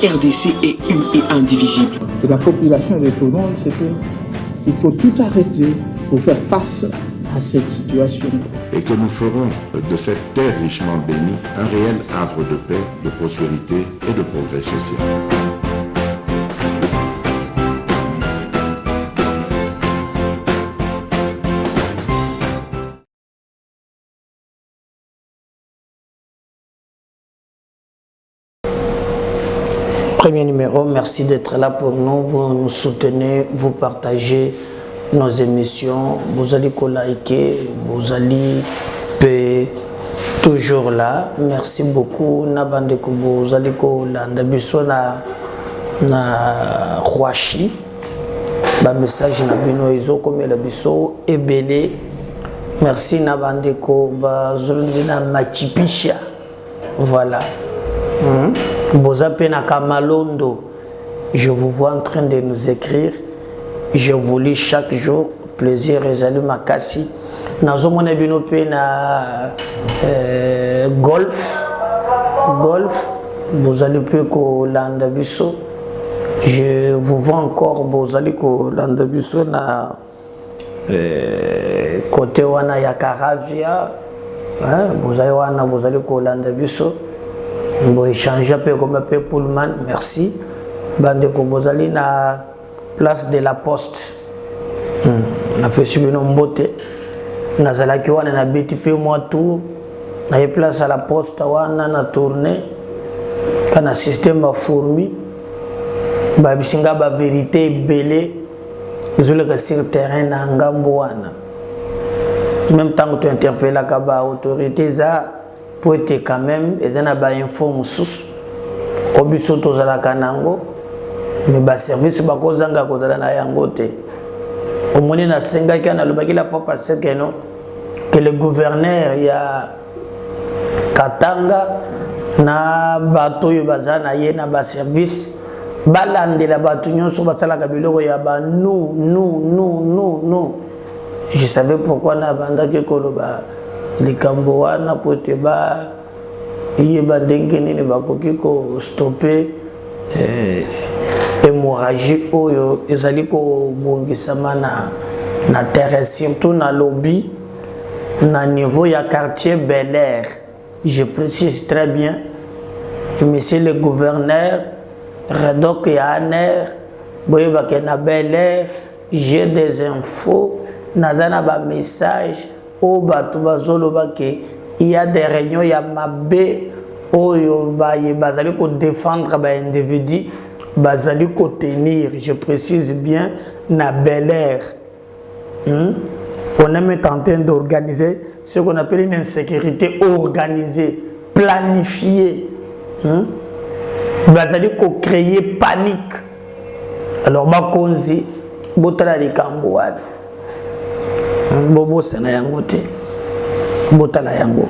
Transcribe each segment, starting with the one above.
RDC est une et indivisible. Et la population répondante, c'est qu'il faut tout arrêter pour faire face à cette situation. Et que nous ferons de cette terre richement bénie un réel havre de paix, de prospérité et de progrès social. Premier numéro, merci d'être là pour nous, vous nous soutenez, vous partagez nos émissions, vous allez liker, vous allez payer toujours là. Merci beaucoup. Nabandeko vous allez landa biso na Rwashi. Ba message na bino ezo comme la biso ebele. Merci Nabandeko ba zolina machipisha. Voilà. Bozape na Kamalondo. Je vous vois en train de nous écrire. Je vous lis chaque jour. Plaisir et salut Makasi. Nazo mona bino pe na golf. Bozali pe ko landa biso. Je vous vois encore bozali ko landa biso na côté wana ya Caravia. Bozali ko landa biso. Bon échanger peu comme peu Pullman, merci. Bande ko bozali na place de la Poste. Na fait subir nos mbote. Na zala ki wana na beti pe moi tout. Na y place à la Poste wana na tourner. Kana système ba fourmi. Ba bisinga ba vérité belé. Zole ka sur terrain na ngambo wana. Même temps que tu interpelles la kaba autorité za pour être quand même et en aba info mususu obiso tozala kanango mais ba service ba kozanga kodala na yango te omoni na senga kana lobaki la fois parce que non que le gouverneur ya Katanga na bato yo bazana ye na ba service balandela bato nyonso batala ka biloko ya ba non je savais pourquoi na banda ke koloba likambo wana pote ba yeba ndenge nini bakoki ko stopper hémorragie oyo ezali ko bongisama na terre surtout na lobby na niveau ya quartier Bel Air. Je précise très bien monsieur le gouverneur Redok Yaner boyeba ke na Bel Air j'ai des infos nazana ba message au bato bazoloba ke il y a des réunions ya mabe oyo bazali ko défendre ba individu bazali ko tenir, je précise bien na Bel Air. On est même en train d'organiser ce qu'on appelle une insécurité organisée, planifiée. Bazali ko créer panique. Alors bakonzi botala likambo wana bobo sena yango te botala yango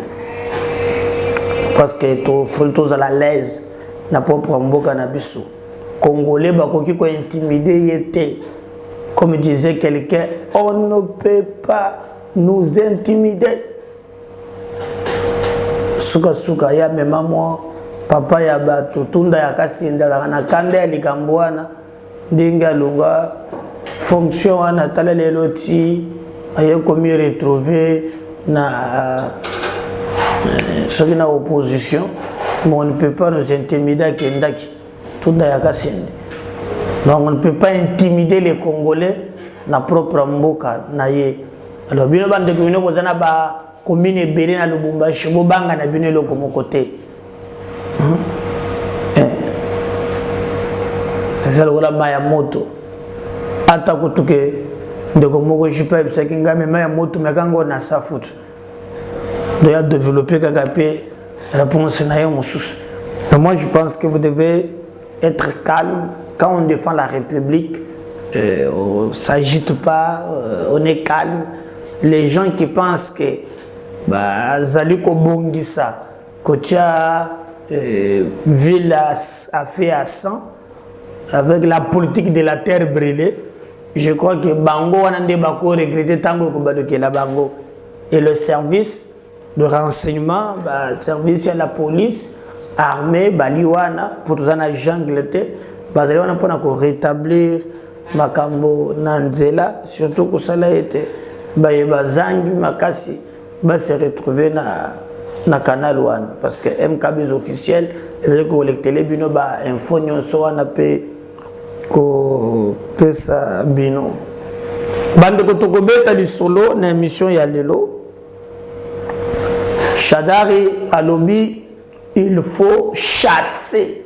parce que to faut à la l'aise na propre mboka na biso congolais bakoki ko intimider yete comme disait quelqu'un on ne peut pas nous intimider suka ya mema moi papa ya bato tunda ya kasinda na kanda ya likambo wana ndinga lunga fonction wana tala lelo ti aye komi retrouver na ceux qui na opposition mais on ne peut pas nous intimider kendaki tunda ya kasinde donc on ne peut pas intimider les Congolais na propre mboka na ye alors bino bande bino kozana ba commune ebele na Lubumbashi bobanga na bino eloko moko te ezalokola maya moto ata kutuke ndeko moko jipa ebisaki ngame maya moto mekango na safutu doit développer kaka pe réponse na yo mosusu. Mais moi je pense que vous devez être calme quand on défend la République. On ne s'agite pas, on est calme. Les gens qui pensent que Zaliko Bongissa, Kotia ville a fait à 100 avec la politique de la terre brûlée, je crois que Bango Wanande Bako regrettait tango que la Bango. Et le service de renseignement, service à la police, armée baliwana pour zana jungle te bazaliwana pour rétablir makambo nanzela surtout que ça l'a été bazangi makasi va se retrouver na canal one parce que MKB officiel et collecter les bino ba info nyonso wana pe ko pesa bino bande ko tokobeta li solo na émission ya lelo Shadari alobi il faut chasser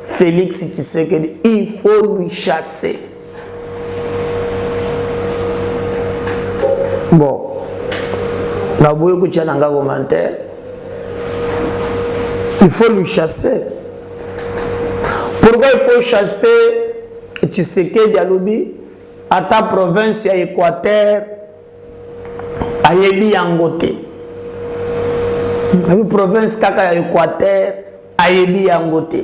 Félix Tshisekedi, il faut lui chasser. Bon, la boue que tu as dans le commentaire, il faut lui chasser. Pourquoi il faut chasser Tshisekedi alobi à ta province à Équateur, à Yebi Yangote? La province kaka Équateur ayebi yangote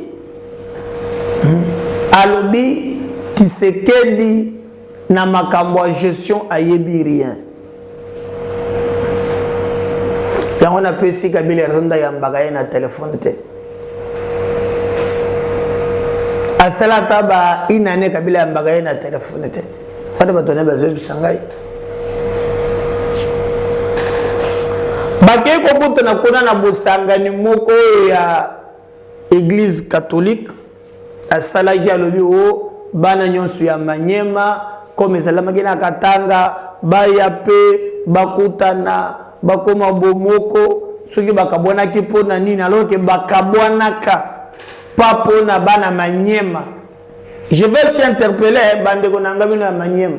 alobi Tshisekedi na makambo gestion ayebi rien yango na pesi kabila ronda ya mbagaye na téléphone te asala taba inane kabila ya mbagaye na téléphone te pata batone bazo bisangai bakei kokuta na kuna na bosangani moko ya église catholique asalaki alobi o bana nyonso ya Manyema comme esalamaki na Katanga baya pe bakutana bakoma bomoko soki bakabwanaki mpona nini alors que bakabwanaka pa mpona bana Manyema. Je vais s'y interpeller bandeko na ngai bino ya Manyema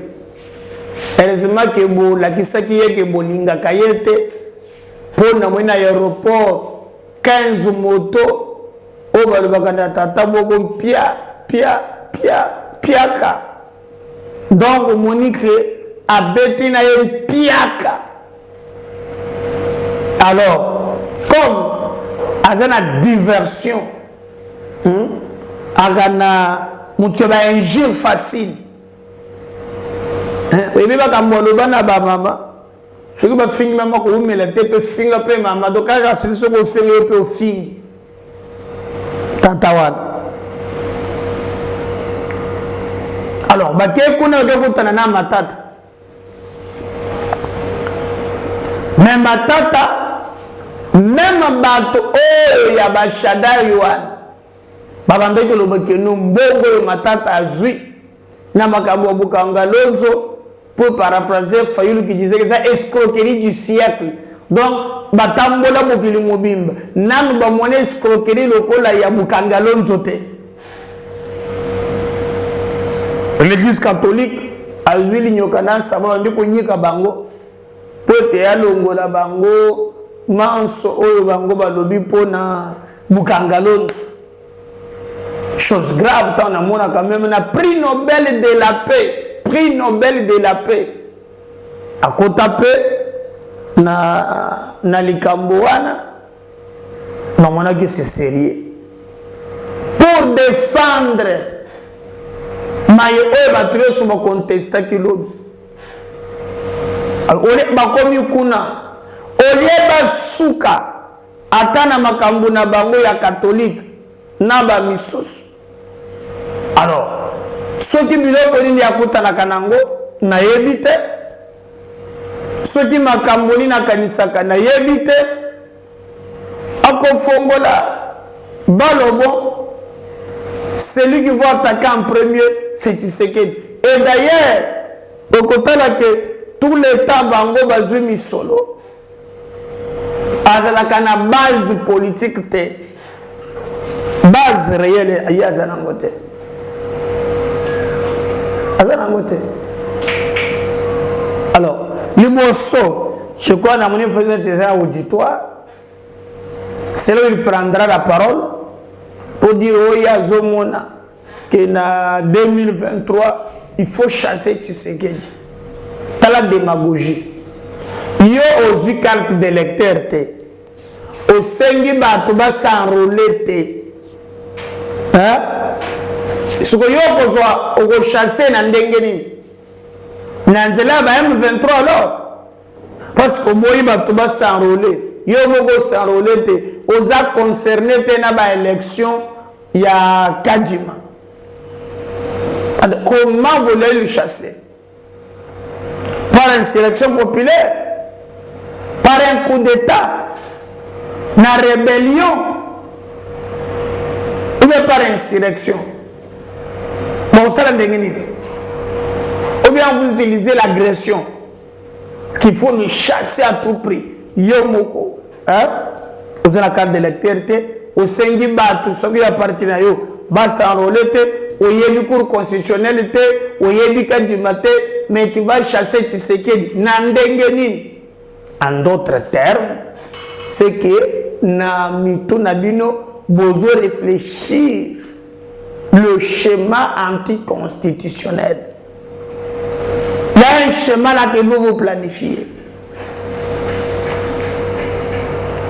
heureusement ke bolakisaki ye ke bolingaka ye te pour na mwena aéroport 15 moto o balobakana tata moko piaka donc Monique abeti na ye piaka alors comme azana diversion agana mutu ba injure facile oyebi bakambo bana ba mama soki bafingi mama koumela te mpe finga mpe mama donc kaka sili soki ofingi yo mpe ofingi tata wana alors bakei kuna okekutana na matata me matata meme bato oyo ya bashadari wana babandaki olobaki no mbongo oyo matata azwi na makambo ya bokanga lonzo. Pour paraphraser Fayulu qui disait que c'est escroquerie du siècle. Donc, batambola mokili mobimba. Nanu ba mone escroquerie lokola ya bukangalo nzote. L'église catholique a vu l'ignorance savoir ndiko nyika bango. Pote ya longola bango manso oyo bango balobi pona bukangalo. Chose grave tant na mona quand même na prix Nobel de la paix. Prix Nobel de la paix à Kotape na likambo wana na mona que c'est sérieux pour défendre maye oyo batule so contesta kilo ole bakomi kuna ole basuka atana makambo na bango ya catholique na ba misusu alors soki biloko nini yakutanaka nango nayebi te soki makambo nini akanisaka nayebi te akofongola balobo celui qui va attaquer en premier c'est Tshisekedi et d'ailleurs okotala que tout le temps bango bazwi misolo azalaka na base politique te base réelle aye azalango te alors, le morceau, je crois que nous faisons des auditoires, c'est là où il prendra la parole pour dire oh, il y a Zomona qu'en 2023, il faut chasser Tshisekedi. C'est la démagogie. Il y a aussi carte d'électeur. Au Sengi Batouba s'enrôler. Hein? Ce que vous avez chassé dans Ndengeni, dans M23 alors, parce que moi, il va s'enrôler. yo moko s'enrôler te oza concerné te na ba élection ya Kadima. Comment vous voulez le chasser? Par une sélection populaire, par un coup d'état, na rébellion, ou bien par insurrection. Bon, ça la ou bien vous utilisez l'agression, qu'il faut le chasser à tout prix. Yomoko, hein? Vous avez la carte d'électeur, au Sengi Batu, ce qui appartient à vous, va s'enrôler, au Yébi cour constitutionnel, au Yébi Kadimate, mais tu vas chasser Tshisekedi. Nandengenin. En d'autres termes, c'est que na mito nabino besoin réfléchir le schéma anticonstitutionnel. Il y a un schéma là que vous planifiez.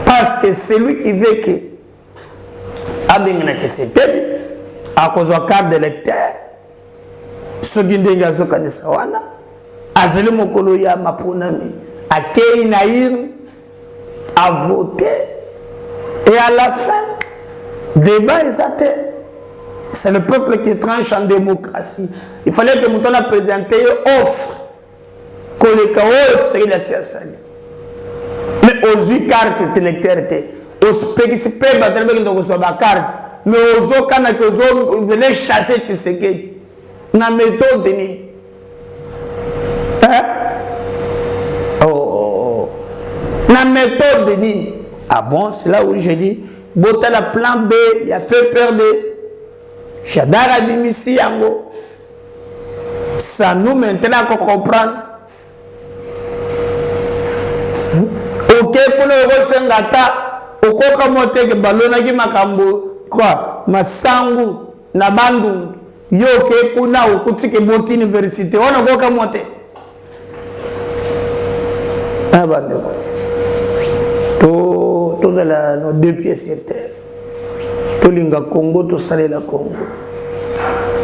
Parce que celui qui veut que Abengana Tshisekedi à cause de la carte d'électeur, ce qui est dans Kanesawana, Azeli Mokolo ya Mapunami, à Keinaïr, à voter, et à la fin, débat est c'est le peuple qui tranche en démocratie. Il fallait que Mouton a présenté une offre que les chaos c'est la CSL. Mais aux yeux cartes électeurs, aux spécifiques batailles de la carte, mais aux autres canaux que vous venez chasser Tshisekedi. Na méthode ni. Hein? Oh. Na méthode ni. Ah bon, c'est là où je dis, botta la plan B, il y a peu peur de Shadara Bimisi Yango. Ça nous maintenant qu'on comprend. Ok, pour le Rosengata, au Kokamote, que Balonagi Makambo, quoi, Masangu, Nabandu, Yoke, Kuna, ou Kutike Boti Université, on a Kokamote. Ah, bandeko. Tout de nos deux pieds sur terre. Tout l'inga Congo, tout salé la Congo.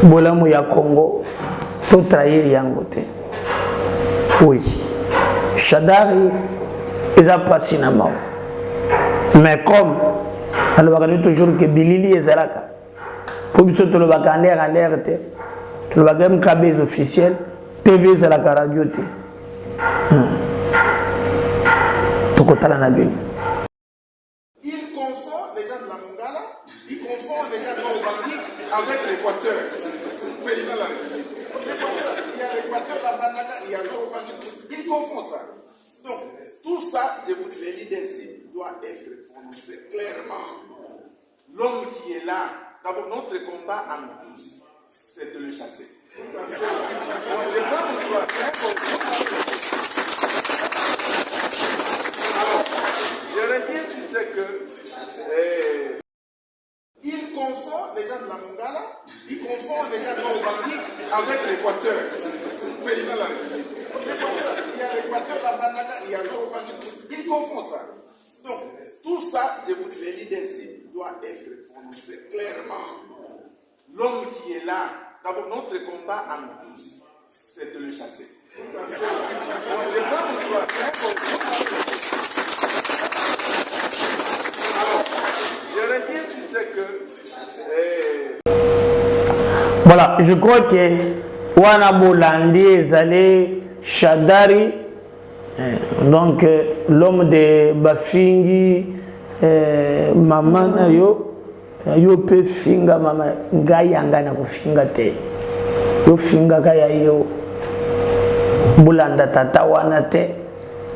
Bolamu ya Congo, tout trahir yangote. Oui. Shadari, ils ont pas cinéma. Mais comme, alors on va toujours que Bilili est là. Pour que tu le vas en l'air, tu le vas même cabez officiel, TV c'est la radio. Tu côté la nabi. Il confond les gens de la Mongala, il confond les gens de l'Obangi avec l'Équateur, président de la République. Il y a l'Équateur, la Banana, il y a l'Obangi, il confond ça. Donc, tout ça, je vous dis, le leadership doit être prononcé clairement. L'homme qui est là, d'abord, notre combat à nous tous, c'est de le chasser. Je reviens sur ce que il confond les gens de la Mongala, il confond les gens de l'Obangi avec l'Équateur, président de la République. Il y a l'Équateur, la Banana, il y a l'Obangi, il confond ça. Donc, tout ça, je vous dis, le leadership doit être prononcé clairement. L'homme qui est là, d'abord, notre combat à nous tous, c'est de le chasser. Je reviens sur ce que... Voilà, je crois que Wana Bolandi est Shadari, donc l'homme de Bafingi, maman yo pe finga mama ngayanga na kufinga te yo finga kaya yo bulanda tata wana te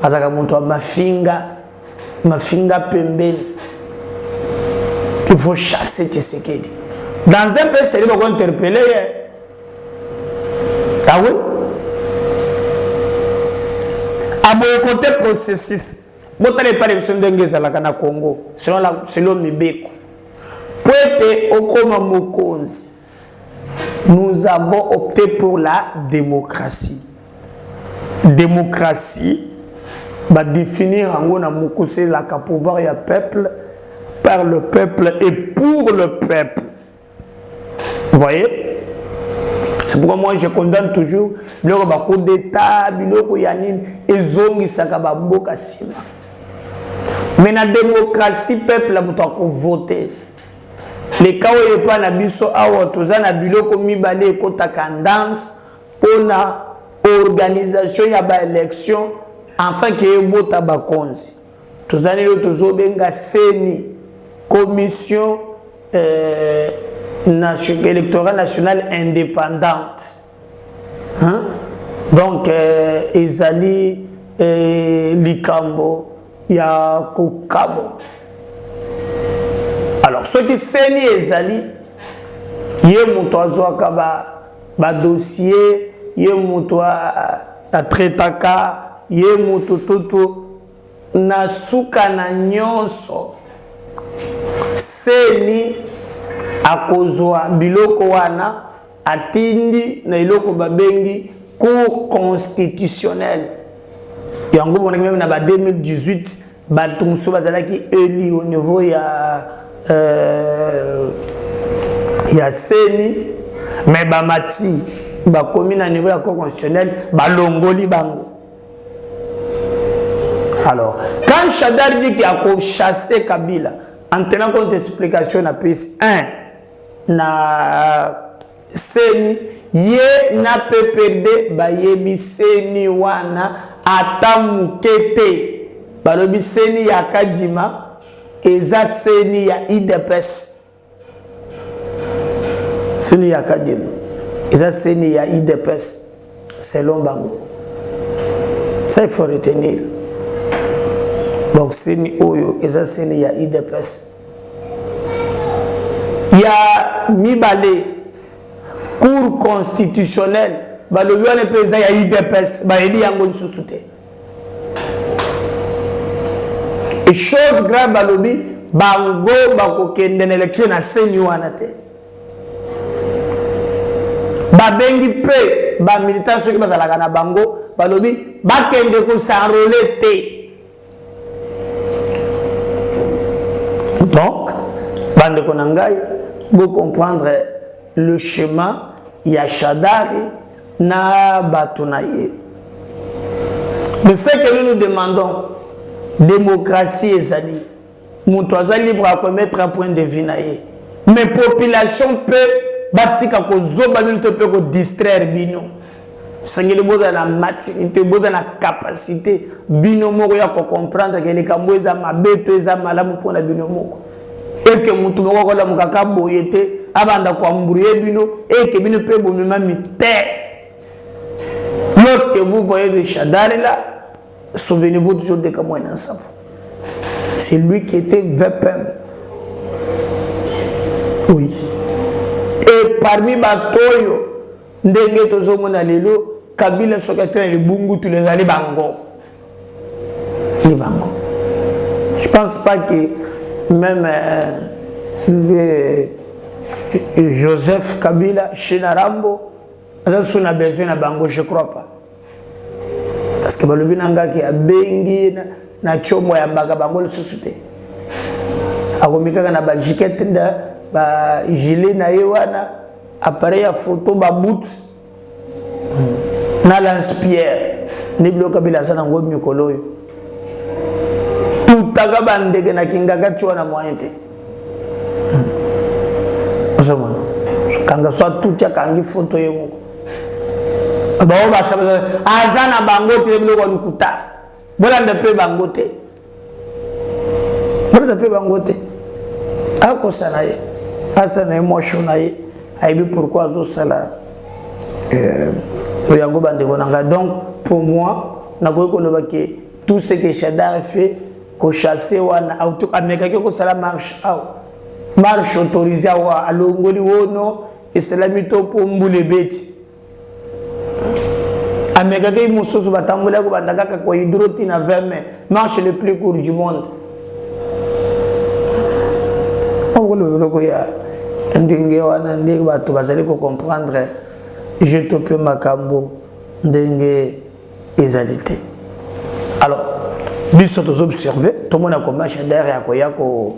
azaka muntu wa mafinga pembeni. Il faut chasser Tshisekedi. Dans un pays sérieux, on va interpeller. Ah oui? À mon côté processus, vous n'avez pas l'élection de Congo, selon Mibeko. Pour être au Koma Mokonzi, nous avons opté pour la démocratie. Démocratie, va définir en gros, c'est la pouvoir et peuple, par le peuple et pour le peuple. Vous voyez? C'est pourquoi moi je condamne toujours le coup d'État, le Yanin et Zongi Sakabambo Kassima. Mais la démocratie, peuple a voté. Les cas où il n'y a pas d'abisso, il y a biloko mibale kota tendance pour la organisation il y a élection enfin qu'il y ait un tabakonzi. Tous les années toujours benga CENI, commission électorale nationale indépendante. Hein? Donc ezali likambo ya kokabo. Alors, ceux qui CENI ezali, yé moutoazouaka ba dossier, yé moutoa traitaka, yé moutototo, na suka na nyonso. CENI akozwa biloko wana, atindi na iloko babengi cour constitutionnelle. Yango bonaki même na ba 2018, batumso bazalaki élu au niveau ya CENI, mais bamati bakomi na niveau ya cour constitutionnelle balongoli bango. Alors, quand Chadar dit qu'il a chassé Kabila, en tenant compte d'explication na PS 1 na CENI, ye na PPD bayebi CENI wana atamukete balobi CENI ya Kadima eza CENI ya IDPS. CENI ya Kadima eza CENI ya IDPS selon bango. Ça il faut retenir. Donc CENI oyo eza CENI ya IDPS. Ya mibale cour constitutionnelle balobi wana pe eza ya IDPS bayedi yango lisusu te. Et chose grave balobi bango bakokende na élection na CENI wana te. Babengi pe ba militants soki bazalaka na bango balobi bakende ko s'enrôler te. Donc bande ko nangai vous comprendre le schéma ya Shadari na batunaye. Mais ce que nous nous demandons, démocratie ezali, mutoza libre à commettre un point de vue naie. Mais population peut batika ko zoba bintu peut ko distraire bino. Sangeli boza na maturité, boza na capacité bino moko ya ko comprendre que les kambo eza mabeto eza malamu pona bino moko. Et que mutu moko ko la mukaka boyete abanda ko ambrouiller bino et que bino peut bomema mité. Lorsque vous voyez le Shadari là, souvenez-vous toujours de Kamouane ensemble. C'est lui qui était VPM. Oui. Et parmi Batoyo, Ndenge Tozo Monalelo, Kabila Sokatren et Bungu, tous les alliés Bango. Les Bango. Je ne pense pas que même Joseph Kabila, Chenarambo, on a besoin de Bango, je ne crois pas. Parce que le binanga qui a bengi na chomo ya mbaga bango le société. Akomika na ba jiket nda ba gilet na yewana appareil à photo ba boot na lance-pierre ni bloka bila sana ngo mikolo yo. Tutaga bandege na kingaga chwa na moyente. Osoma. Kanga soit tout ya kangi photo yo. Bon, bah, ça veut dire, Azana Bangote, le Walukuta. Voilà un peu Bangote. Voilà un peu Bangote. À quoi ça n'a pas? Ça n'a pas choisi. Aïe, pourquoi ça là? Donc, pour moi, tout ce que Shadar fait, qu'on chasse, en tout cas, mais quelque chose, ça marche. Marche autorisée à l'ongoli ou non, et c'est la mytho pour mouler bêtes. Amégagé Moussousou Batamboula Bandaka kwa hydroti na 20 mai, marche le plus court du monde. On le ya ndenge wana ndenge bato bazali ko comprendre je te peux makambo ndenge ezalité. Alors, biso tous observer, tout le monde a commencé derrière ya ko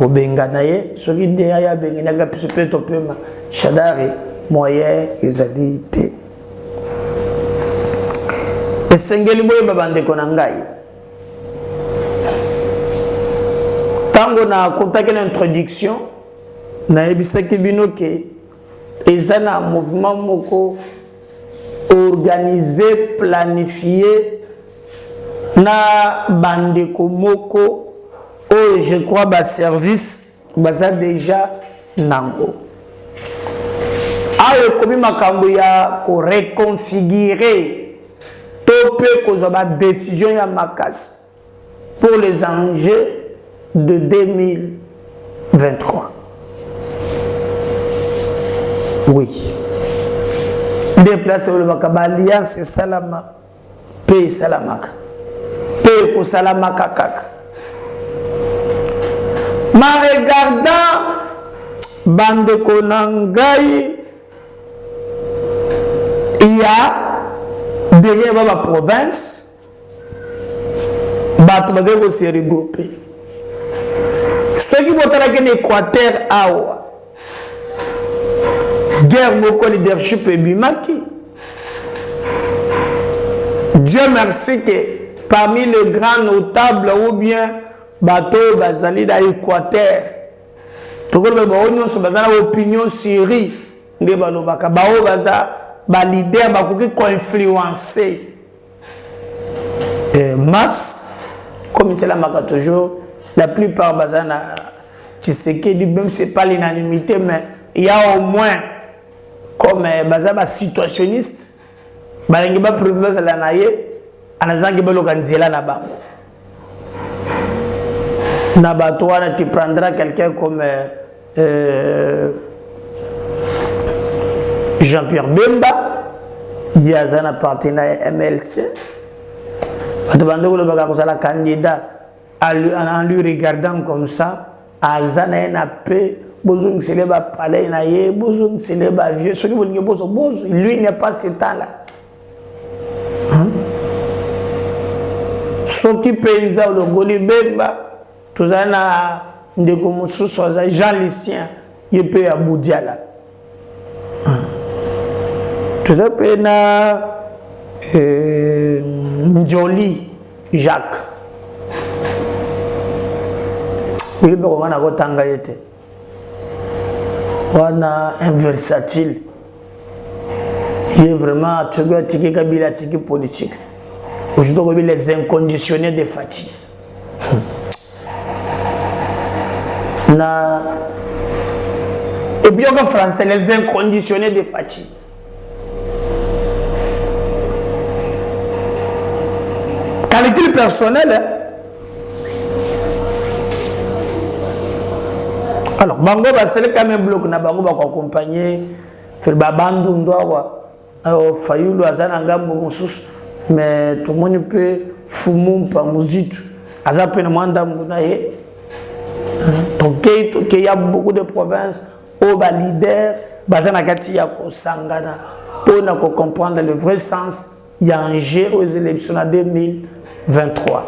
bengana ye, soki ndeya ya bengina ga peut to peu Shadari moyen ezalité. Et Sengeli Boye Babande Konangai. Tango na contacté l'introduction, na ebisaki bino ke eza na mouvement moko organisé, planifié na bandeko moko oh je crois ba service baza déjà nango. Ayo komi makambo ya ko reconfigurer topé kozwa ba décision ya makasi pour les enjeux de 2023. Oui. Déplacer le Bakaba Alliance Salama. Paix Salamaka. Paix pour Salamaka Kaka. Ma regardant Bande Konangai, il y a derrière la province, Batoubago s'est regroupé. Ceux qui vont à l'Équateur, Awa. Guerre moko leadership et bimaki. Dieu merci que parmi les grands notables ou bien bateau bazali da Équateur tout le monde a une opinion Syrie nde balobaka bao baza ba leader bakoki ko influencer masse comme c'est la marque toujours la plupart bazana Tshisekedi même c'est pas l'unanimité mais il y a au moins comme bazaba situationniste balingi ba président la naye anazangi baloka nzela na bango na batouana tu prendras quelqu'un comme Jean-Pierre Bemba Yazana partenaire MLC batubando le baga kozala candidat en lui regardant comme ça azana na paix. Bozong célèbre palais naïe, Bozong célèbre vieux. Ce qui veut dire Bozong, lui n'est pas ce temps-là. Ce qui paysan le Golibemba, tout ça na ndeko mususu Jean Lucien, il peut aboudir là. Tout ça peut na Njoli Jacques. Il peut qu'on a retanga été. On a un versatile. Il est vraiment tiki politique. Aujourd'hui, on a les inconditionnés de fatigue. Et puis, en français, les inconditionnés de fatigue. Calcul personnel, hein? Alors, Bango va c'est quand même bloc na Bango va accompagner faire babandu ndoa Fayulu azana ngambo mususu mais tout le monde peut fumumpa muzitu azape na mwanda mbuna ye donc il y a beaucoup de provinces où ba leader bazana kati ya ko sangana pour na ko comprendre le vrai sens il y a un jeu aux élections en 2023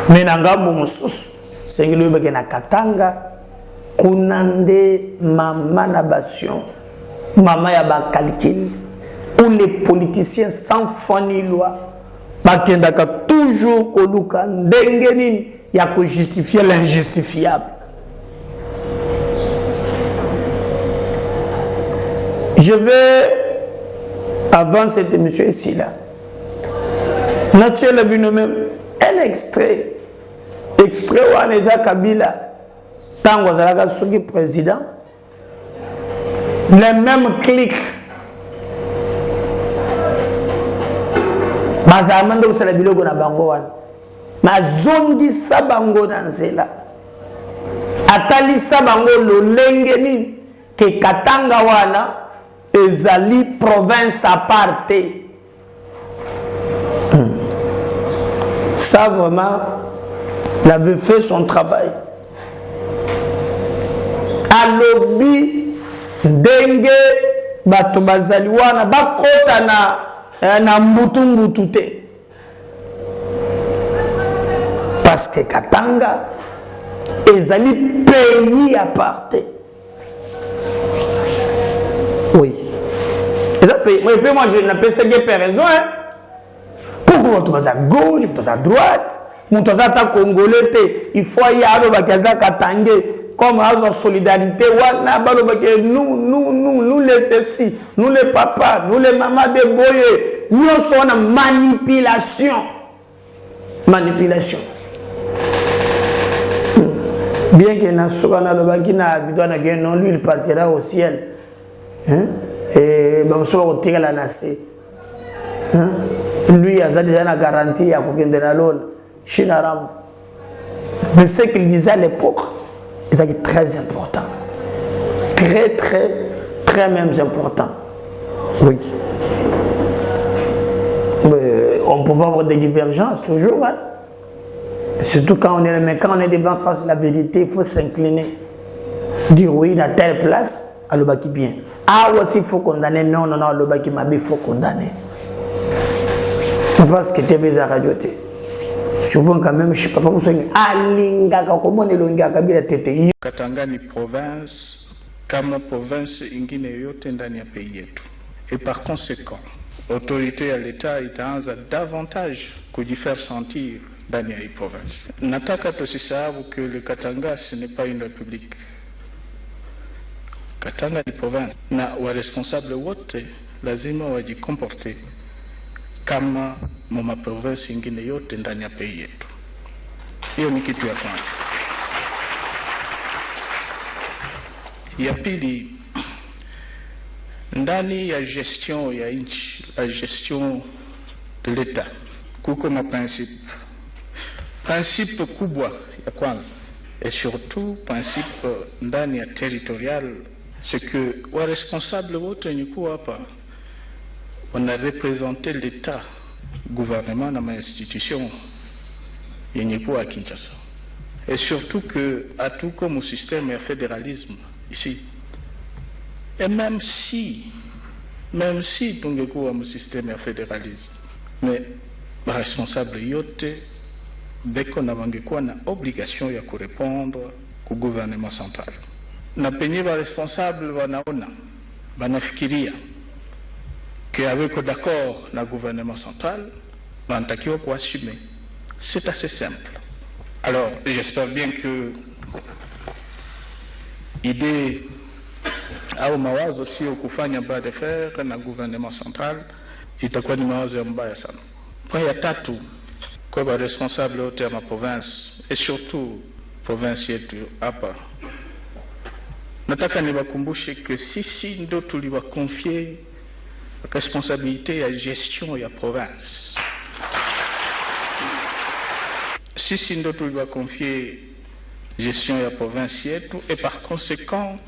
mais na ngambo mususu c'est que le bagena Katanga Kunande mama nabation, mama ya ba calcul, où les politiciens sans foi ni loi, bakendaka toujours koluka ndengenin ya ko justifier l'injustifiable. Je vais avant cette émission ici là, naturellement même un extrait où Aneza Kabila Tango Zalaga Sugi président, les mêmes clics. Bazamando c'est bilogo na bango wan. Ma zondi sabango nanzela. Atali sabango lo lengeni ke Katanga wana ezali province à parte. Ça vraiment, il avait fait son travail. Alobi denge bato bazaliwana bakota na mbutu te parce que Katanga ezali pays à part. Oui. Moi je n'ai pas ces raison hein. Pourquoi tu vas à gauche, tu vas à droite, Moutazata congolais, il faut y aller au Kazaka Tangé, comme à solidarité. Nous les ceci, nous les papas, nous les mamans de Boye, nous sommes en manipulation. Manipulation. Bien que Nassoukana le Bagina, non, lui il partira au ciel. Et Bamso tire la nacée. Lui, il a déjà la garantie à Kokendenalol, Chinaram. Mais ce qu'il disait à l'époque, c'est très important. Très même important. Oui. Mais on peut avoir des divergences toujours. Hein? Surtout quand on est devant face à la vérité, il faut s'incliner. Dire oui, à telle place, à le baki bien. Ah, aussi, il faut condamner. Non, le baki mabi, il faut condamner. Parce que tu es à radio. Souvent, quand même, je ne sais pas comment ça comment on Katanga ni province, kama province ingine yote ndani ya pays yetu. Et par conséquent, l'autorité à l'État itaanza davantage kujifaire sentir ndani ya hii province. Nataka tusisahau que le Katanga ce n'est pas une république. Katanga ni province na wa responsable wote lazima wajikomporte kama mama province ingine yote ndani ya pays yetu. Hiyo ni kitu ya kwanza. Ya pili, ndani ya gestion ya nchi, la gestion de l'État, kuko ma principe kubwa ya kwanza, et surtout principe ndani ya territorial, c'est que wa responsable wote wenye kuwa hapa on a représenté l'État, gouvernement na ma institution yenye kuwa à Kinshasa. Et surtout que à tout comme au système de fédéralisme ici. Et même si tungekuwa au système de fédéralisme, mais les responsables yote beko na wangekuwa na obligation ya kurépondre au gouvernement central. Na penye ba responsable wanaona banafikiria que avec d'accord na gouvernement central banatakiwa kuassumer. C'est assez simple. Alors, j'espère bien que idée au mawazo sio kufanya bras de fer na gouvernement central itakuwa ni mawazo ya mbaya sana. Kwa ya tatu, kwa ba responsable wote ya ma province et surtout province yetu hapa, nataka niwakumbushe que sisi ndo tuliwaconfier responsabilité ya gestion ya province. Sisi ndo tuliwaconfier gestion ya province yetu, et par conséquent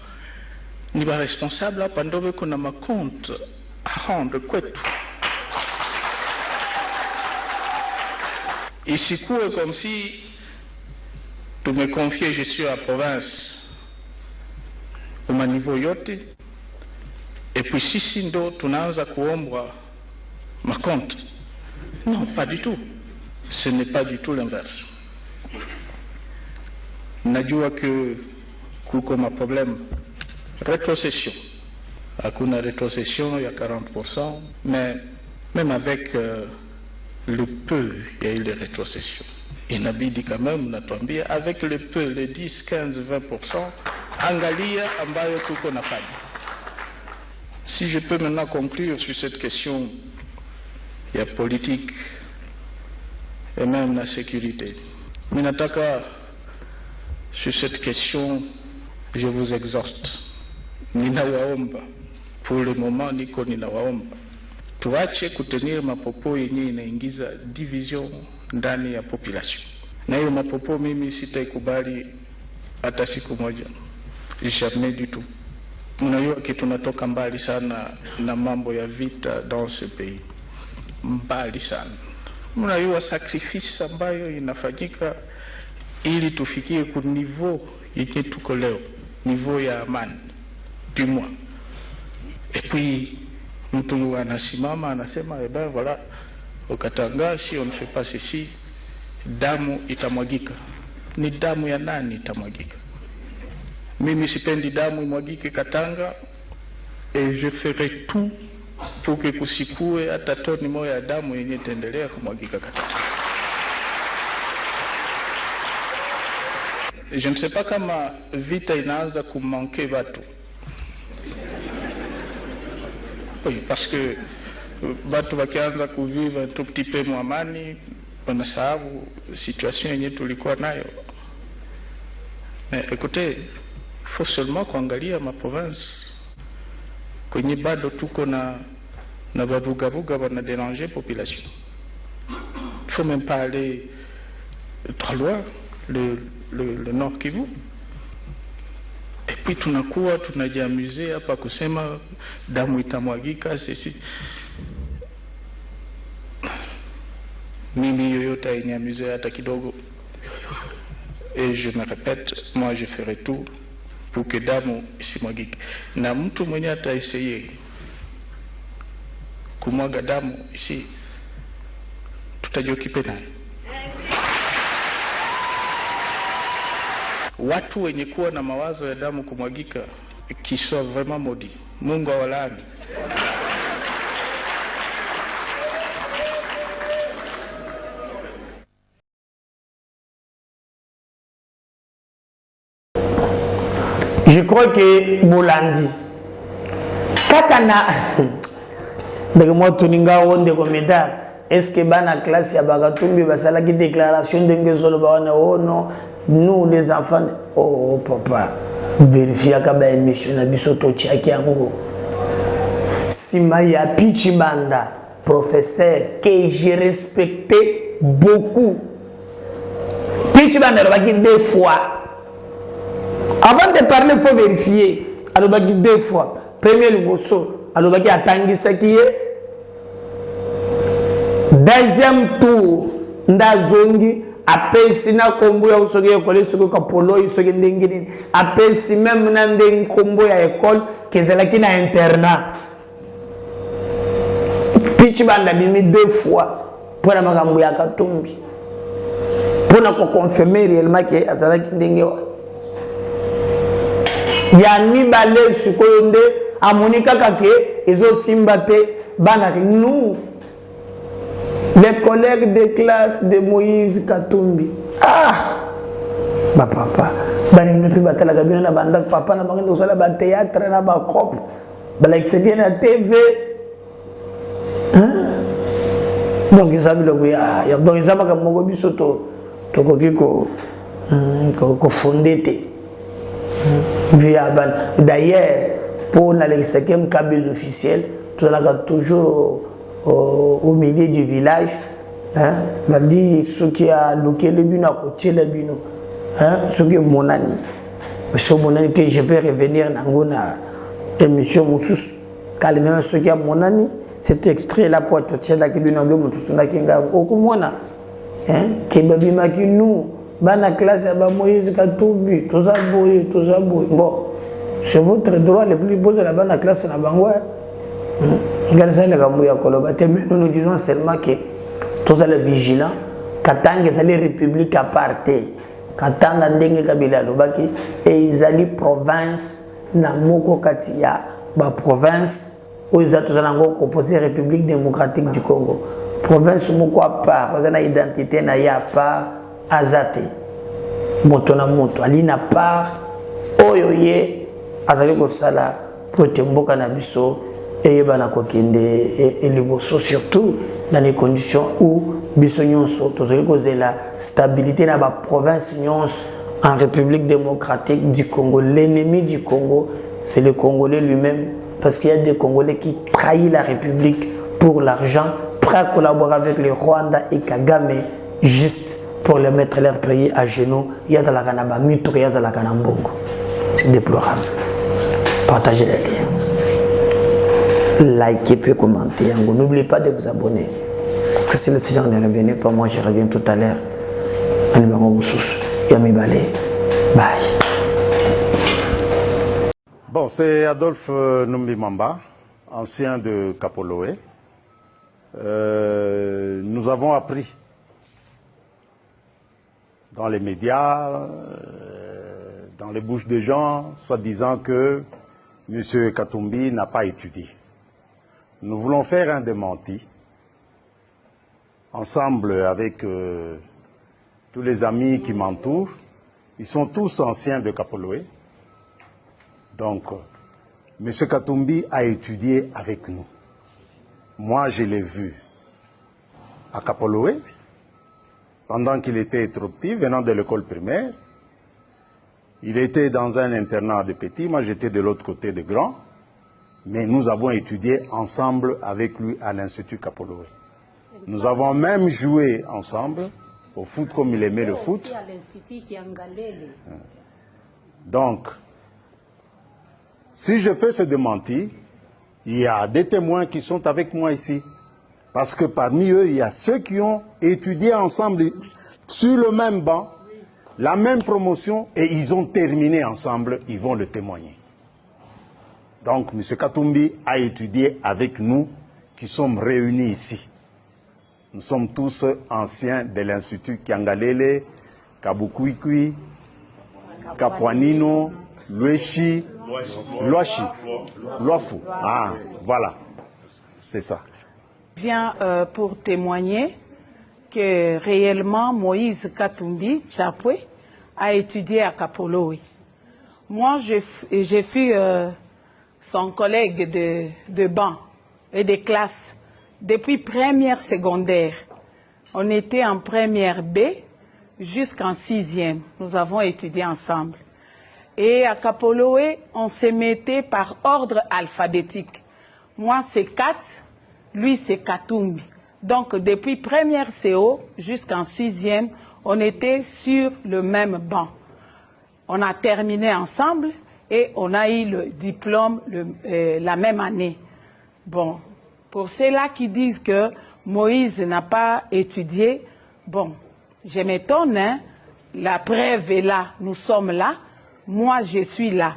ni ba responsable hapa ndo beko na makompte à rendre kwetu. Isikuwe comme si tumeconfier gestion ya province au niveau yote, et puis sisi ndo tunaanza kuombwa makompte. Non, pas du tout. Ce n'est pas du tout l'inverse. Najua que kuko ma problème rétrocession. Hakuna rétrocession, il y a 40%, mais même avec le peu, il y a eu des rétrocessions. Inabidi quand même, natuambia, avec le peu, les 10, 15, 20%, angalia ambayo tuko nafanya. Si je peux maintenant conclure sur cette question, il y a politique et même la sécurité. Minataka, sur cette question, je vous exhorte. Ninawaomba, pour le moment niko ninawaomba, tuache kutenir mapopo yenye inaingiza division ndani ya population. Na hiyo mapopo mimi sitaikubali hata siku moja. Jamais du tout. Mnajua kitu natoka mbali sana na mambo ya vita dans ce pays. Mbali sana. Mnajua sacrifice ambayo inafanyika ili tufikie ku niveau yenye tuko leo, niveau ya amani. Du moins. Et puis mtu anasimama anasema eh ben voilà, au Katanga si on ne fait pas ceci, damu itamwagika. Ni damu ya nani itamwagika? Mimi sipendi damu imwagike Katanga, et je ferai tout pour que kusikue hata toni moja ya damu yenye itaendelea kumwagika Katanga. je ne sais pas kama vita inaanza kumanke watu. Oui, parce que watu wakianza kuviva un tout petit peu mwamani, wanasahau situation yenye tulikuwa nayo. Mais écoutez, il faut seulement kuangalia ma province kwenye bado tuko na bavugavuga wana déranger population. Il faut même pas aller trop loin, le Nord Kivu. Et puis tunakuwa tunajiamuser hapa kusema damu itamwagika sisi. Mimi yoyote hainiamuser hata kidogo. Et je me répète, moi je ferai tout pour que damu isimwagike. Na mtu mwenye ataessaye kumwaga damu ici, tutajiokipe naye. Watu wenye kuwa na mawazo ya damu kumwagika, qui soit vraiment maudit. Mungu awalaani. Je crois que Bolandi Katana de moi tuninga onde komeda est-ce que bana classe ya bagatumbi basala ki déclaration de zolo bana oh non nous les enfants oh papa vérifier ka ba émission na biso to tiaki yango sima ya Pichi Banda professeur que j'ai respecté beaucoup Pichi Banda baki deux fois. Avant de parler, il faut vérifier. Alors, deux fois. Premier liboso, alors il y a tangi ce qui est. Deuxième tour, ndazongi apesi na kombo ya usoge ekole soko kapolo isoge ndengini apesi même na ndeng kombo ya école kezalaki na internat. Pichi Banda bimi deux fois pour na makambo ya Katumbi. Pour na ko confirmer réellement que azalaki ndengewa. Ya mibale sikoyo nde amonika kake ezo simbate bana nous les collègues de classe de Moïse Katumbi ba papa bani mnepi batala kabina na banda papa na bangendo sala ba théâtre na ba cop bala excédé na TV donc ils le goya ya donc ils amaka moko biso to koki ko fondé d'ailleurs, pour les 5e cabines officiels, tout ça toujours au milieu du village. On dit ce qui a loqué le bino à côté le bino. Ce qui est mon ami. Que je vais revenir dans la émission Moussous. Car même ce qui est mon ami, cet extrait là pour être tché la kibino de Moussous na kinga okumona. Que babi maki nous. Bana classe ba Moïse Katumbi tout ça boy bon c'est votre droit le plus beau de la bana classe na bango ngana le kambu ya koloba te mais nous disons seulement que tous les vigilants katanga c'est les républiques apartheid katanga ndenge kabila lobaki et izali province na moko katia ba province oza tous nango composé République démocratique du Congo province moko à part oza na identité na ya part azate moto na moto alina part oyo ye azali ko sala pour temboka na biso et bana ko kende et liboso surtout dans les conditions où biso nyonso tozali ko zela stabilité na ba province nyonso en République démocratique du Congo. L'ennemi du Congo c'est le Congolais lui-même parce qu'il y a des Congolais qui trahissent la République pour l'argent, prêts à collaborer avec le Rwanda et Kagame juste pour les mettre leur pays à genoux. Il y a de la canaba, il y a de la canambongo. C'est déplorable. Partagez les liens. Likez, puis commentez. N'oubliez pas de vous abonner. Parce que si le Seigneur n'est revenu, pas moi, je reviens tout à l'heure. En numéro Moussous. Yami Balé. Bye. Bon, c'est Adolphe Numbi Mamba, ancien de Kapoloé. Nous avons appris dans les médias, dans les bouches des gens, soi-disant que M. Katumbi n'a pas étudié. Nous voulons faire un démenti, ensemble avec tous les amis qui m'entourent, Ils sont tous anciens de Kapoloé. Donc, M. Katumbi a étudié avec nous. Moi, je l'ai vu à Kapoloé, pendant qu'il était trop petit, venant de l'école primaire. Il était dans un internat de petits, moi j'étais de l'autre côté de grands. Mais nous avons étudié ensemble avec lui à l'Institut Kapoloé. Nous avons même joué ensemble au foot comme il aimait le foot. Donc, si je fais ce démenti, il y a des témoins qui sont avec moi ici. Parce que parmi eux, il y a ceux qui ont étudié ensemble sur le même banc, la même promotion, et ils ont terminé ensemble, ils vont le témoigner. Donc, M. Katumbi a étudié avec nous qui sommes réunis ici. Nous sommes tous anciens de l'Institut Kiangalele, Kabukwikwi, Kapwanino, Lueshi, Loafu. Ah, voilà. C'est ça. Je viens pour témoigner que réellement Moïse Katumbi Chapwe a étudié à Kapoloé. Moi, j'ai fui son collègue de banc et de classe depuis première secondaire. On était en première B jusqu'en 6e. Nous avons étudié ensemble. Et à Kapoloé, on se mettait par ordre alphabétique. Moi, c'est Kat, lui, c'est Katumbi. Donc, depuis première CO jusqu'en 6e, on était sur le même banc. On a terminé ensemble et on a eu le diplôme la même année. Bon, pour ceux-là qui disent que Moïse n'a pas étudié, bon, je m'étonne, hein? La preuve est là, nous sommes là, moi je suis là.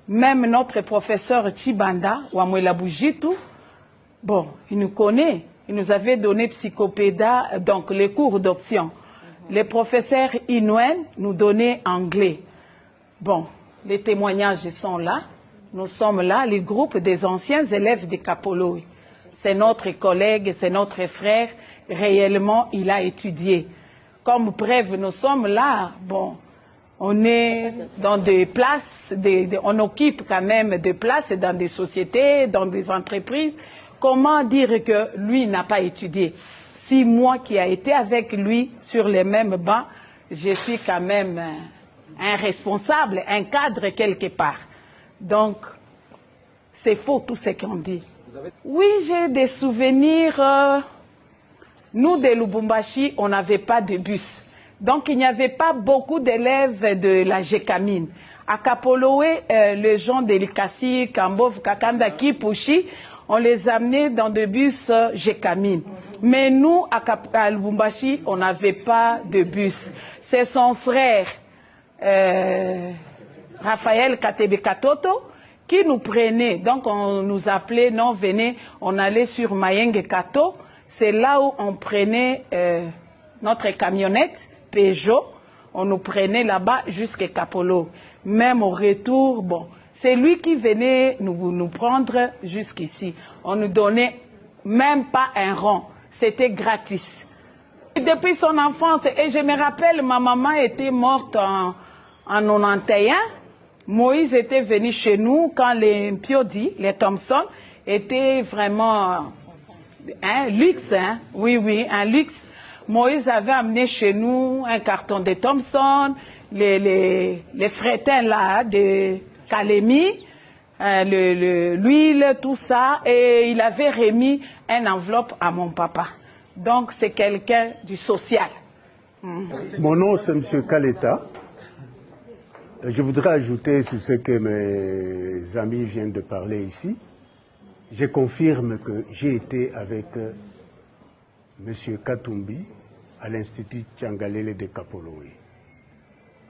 Même notre professeur Chibanda, Wamwela Boujitu, bon, il nous connaît, il nous avait donné psychopéda, donc les cours d'option. Les professeurs Inouën nous donnaient anglais. Bon, les témoignages sont là, nous sommes là, les groupes des anciens élèves de Kapoloé. C'est notre collègue, c'est notre frère, réellement il a étudié. Comme preuve, nous sommes là, bon, on est dans des places, on occupe quand même des places dans des sociétés, dans des entreprises. Comment dire que lui n'a pas étudié? Si moi qui ai été avec lui sur les mêmes bancs, je suis quand même un responsable, un cadre quelque part. Donc, c'est faux tout ce qu'on dit. Oui, j'ai des souvenirs. Nous, de Lubumbashi, on n'avait pas de bus. Donc, il n'y avait pas beaucoup d'élèves de la GECAMINE. À Kapoloé, les gens de Likasi, Kambov, Kakanda, Kipushi, on les amenait dans des bus GECAMINE. Mais nous, à Lubumbashi, on n'avait pas de bus. C'est son frère, Raphaël Katebe Katoto, qui nous prenait. Donc, on nous appelait, non, venez, on allait sur Mayenge Kato. C'est là où on prenait notre camionnette, Peugeot. On nous prenait là-bas jusqu'à Kapolo. Même au retour, bon, c'est lui qui venait nous prendre jusqu'ici. On nous donnait même pas un rond. C'était gratis. Depuis son enfance, et je me rappelle, ma maman était morte en 91. Moïse était venu chez nous quand les Mpiodi, les Thompson, étaient vraiment un luxe, hein? Oui, oui, un luxe. Moïse avait amené chez nous un carton de Thompson, les frétins là de Kalemi, l'huile, tout ça, et il avait remis une enveloppe à mon papa. Donc c'est quelqu'un du social. Mon nom c'est M. Kaleta. Je voudrais ajouter sur ce que mes amis viennent de parler ici. Je confirme que j'ai été avec M. Katumbi à l'Institut Tiangalele de Kapoloé.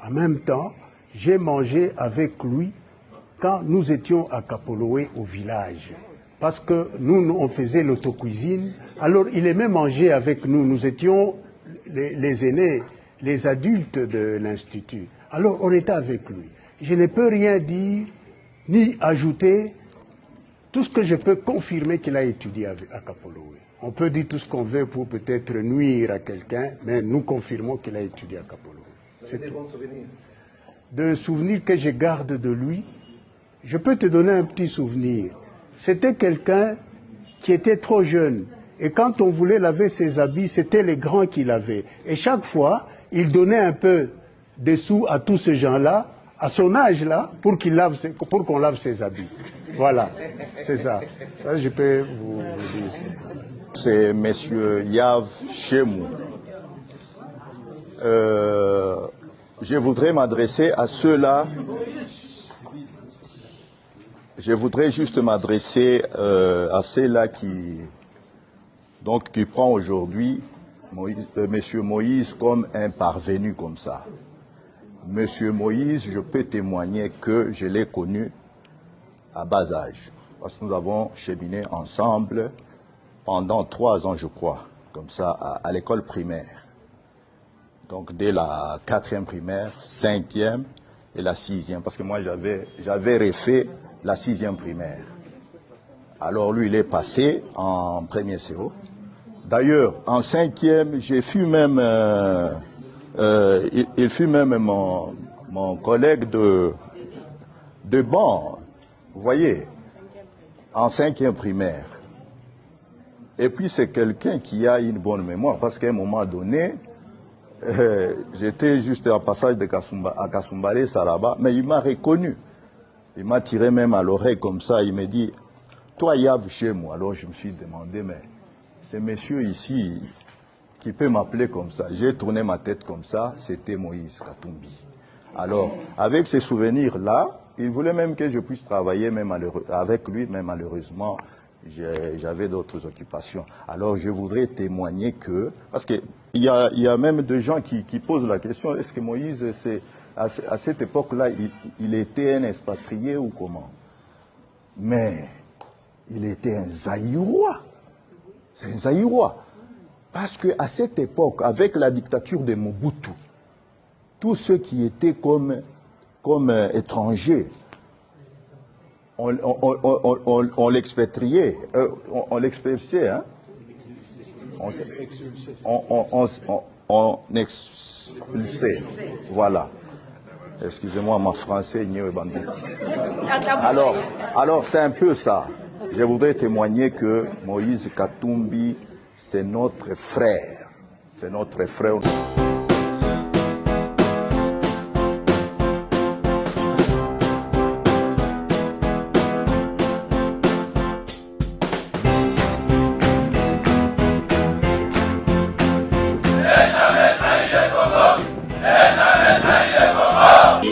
En même temps, j'ai mangé avec lui quand nous étions à Kapoloé au village. Parce que nous, on faisait l'autocuisine. Alors, il aimait manger avec nous. Nous étions les aînés, les adultes de l'Institut. Alors, on était avec lui. Je ne peux rien dire, ni ajouter. Tout ce que je peux confirmer qu'il a étudié à Kapoloé. On peut dire tout ce qu'on veut pour peut-être nuire à quelqu'un, mais nous confirmons qu'il a étudié à Kapoloé. C'est des bons souvenirs. de souvenirs que je garde de lui, je peux te donner un petit souvenir. C'était quelqu'un qui était trop jeune. Et quand on voulait laver ses habits, c'était les grands qui lavaient. Et chaque fois, il donnait un peu de sous à tous ces gens-là, à son âge-là, pour qu'on lave ses habits. Voilà, c'est ça. Ça, je peux vous dire ça. C'est M. Yav Chemou. Je voudrais m'adresser à ceux-là. Je voudrais juste m'adresser à ceux-là qui prend aujourd'hui M. Moïse comme un parvenu comme ça. M. Moïse, je peux témoigner que je l'ai connu à bas âge. Parce que nous avons cheminé ensemble pendant 3 ans, je crois, comme ça, à l'école primaire. Donc dès la 4e primaire, 5e et la 6e. Parce que moi, j'avais refait la 6e primaire. Alors lui, il est passé en premier CO. D'ailleurs, en 5e, j'ai fut même, il fut même mon collègue de banc, vous voyez, en 5e primaire. Et puis c'est quelqu'un qui a une bonne mémoire, parce qu'à un moment donné, j'étais juste en passage à Kasumbalé, Saraba, mais il m'a reconnu. Il m'a tiré même à l'oreille comme ça, il m'a dit, toi Yav chez moi. Alors je me suis demandé, mais ce monsieur ici qui peut m'appeler comme ça. J'ai tourné ma tête comme ça, c'était Moïse Katumbi. Alors, avec ces souvenirs-là, il voulait même que je puisse travailler même avec lui, mais malheureusement, j'avais d'autres occupations. Alors, je voudrais témoigner que, parce qu'il y a même des gens qui posent la question, est-ce que Moïse, à cette époque-là, il était un expatrié ou comment? Mais il était un Zaïrois. C'est un Zaïrois. Parce qu'à cette époque, avec la dictature de Mobutu, tous ceux qui étaient comme étrangers, on l'expatriait, on l'expulsait, hein? On expulsait, voilà. Excusez-moi, mon français n'y est bandit. Alors c'est un peu ça. Je voudrais témoigner que Moïse Katumbi, c'est notre frère. C'est notre frère.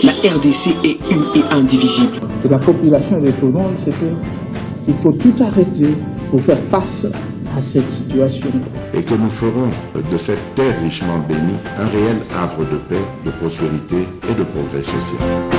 La RDC est une et indivisible. Que la population répondante, c'est qu'il faut tout arrêter pour faire face à cette situation. Et que nous ferons de cette terre richement bénie un réel havre de paix, de prospérité et de progrès social.